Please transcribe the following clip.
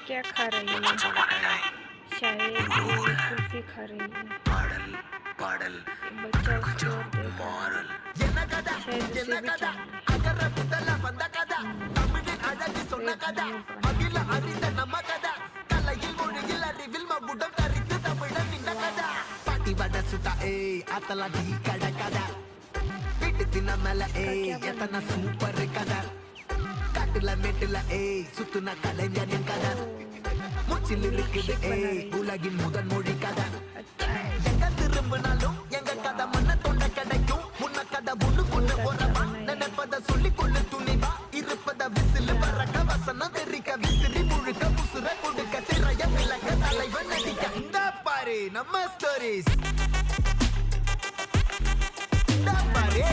क्या खा रही है? शायद ये कुल्फी खा रही है। ये बच्चा उसकी ओर देख रहा है। शायद उसे भी चाहिए। पेट भरने का। इसका क्या சூப்பர் बनेगा? கதை காட்டுல மேட்டுல சுத்துன கலைஞனின் கதை மூச்சில் இருக்குது உலகின் முதன் மொழி கதை अच्छा है। எங்க திரும்பினாலும் எங்க கதை மண்ண தொண்ட கிடைக்கும் முன்ன கதை ஒண்ணுக்குள்ள போறவா நினைப்பத சொல்லி கொள்ளு துணிவா இருப்பத விசில் பறக்க வசனம் தெரிக்க விசிறி முழுக்க முசுர கொடுக்க திரைய விளக்க தலைவன் நடிக்க இந்த பாரு நம்ம ஸ்டோரிஸ் இந்த பாரு